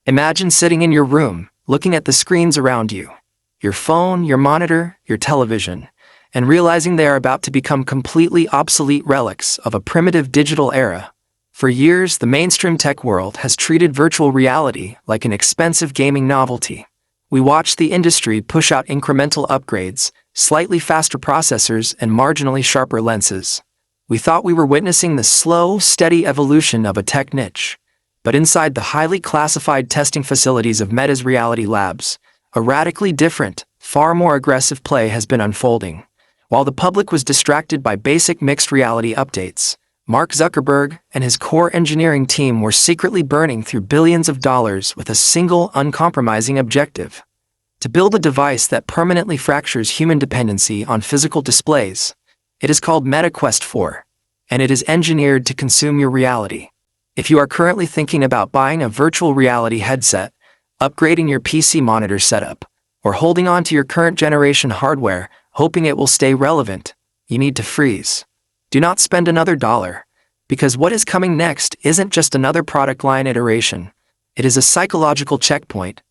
Imagine sitting in your room, looking at the screens around you, your phone, your monitor, your television, and realizing they are about to become completely obsolete relics of a primitive digital era. For years, the mainstream tech world has treated virtual reality like an expensive gaming novelty. We watched the industry push out incremental upgrades, slightly faster processors, and marginally sharper lenses. We thought we were witnessing the slow, steady evolution of a tech niche. But inside the highly classified testing facilities of Meta's Reality Labs, a radically different, far more aggressive play has been unfolding. While the public was distracted by basic mixed reality updates, Mark Zuckerberg and his core engineering team were secretly burning through billions of dollars with a single, uncompromising objective: to build a device that permanently fractures human dependency on physical displays. It is called Meta Quest 4, and it is engineered to consume your reality. If you are currently thinking about buying a virtual reality headset, upgrading your PC monitor setup, or holding on to your current generation hardware, hoping it will stay relevant, you need to freeze. Do not spend another dollar, because what is coming next isn't just another product line iteration. It is a psychological checkpoint,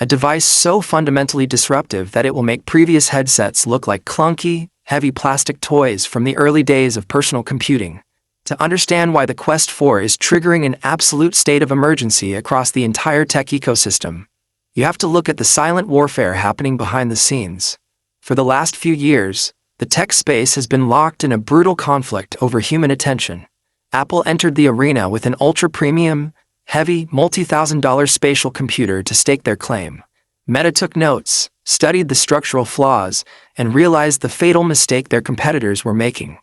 a device so fundamentally disruptive that it will make previous headsets look like clunky, heavy plastic toys from the early days of personal computing. To understand why the Quest 4 is triggering an absolute state of emergency across the entire tech ecosystem, you have to look at the silent warfare happening behind the scenes. For the last few years, the tech space has been locked in a brutal conflict over human attention. Apple entered the arena with an ultra-premium, heavy, multi-thousand-dollar spatial computer to stake their claim. Meta took notes, studied the structural flaws, and realized the fatal mistake their competitors were making.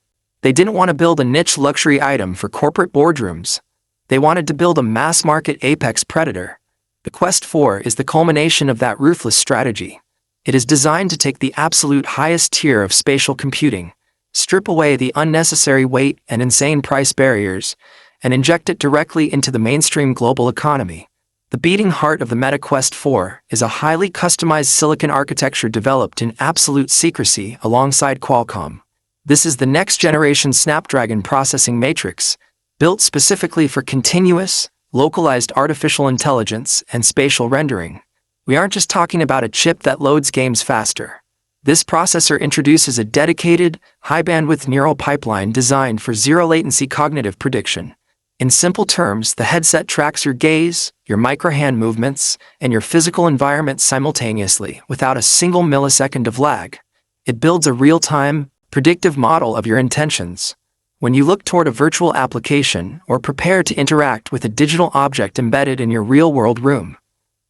They didn't want to build a niche luxury item for corporate boardrooms. They wanted to build a mass-market apex predator. The Quest 4 is the culmination of that ruthless strategy. It is designed to take the absolute highest tier of spatial computing, strip away the unnecessary weight and insane price barriers, and inject it directly into the mainstream global economy. The beating heart of the Meta Quest 4 is a highly customized silicon architecture developed in absolute secrecy alongside Qualcomm. This is the next-generation Snapdragon processing matrix, built specifically for continuous, localized artificial intelligence and spatial rendering. We aren't just talking about a chip that loads games faster. This processor introduces a dedicated, high-bandwidth neural pipeline designed for zero-latency cognitive prediction. In simple terms, the headset tracks your gaze, your micro-hand movements, and your physical environment simultaneously without a single millisecond of lag. It builds a real-time, predictive model of your intentions. When you look toward a virtual application or prepare to interact with a digital object embedded in your real-world room,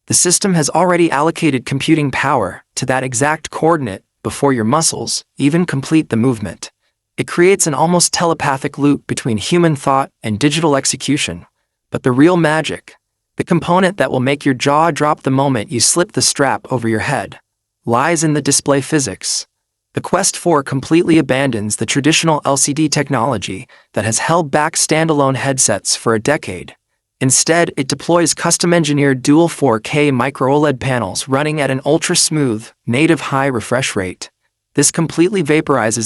the system has already allocated computing power to that exact coordinate before your muscles even complete the movement. It creates an almost telepathic loop between human thought and digital execution. But the real magic, the component that will make your jaw drop the moment you slip the strap over your head, lies in the display physics. The Quest 4 completely abandons the traditional LCD technology that has held back standalone headsets for a decade. Instead, it deploys custom-engineered dual 4K micro-OLED panels running at an ultra-smooth, native high refresh rate. This completely vaporizes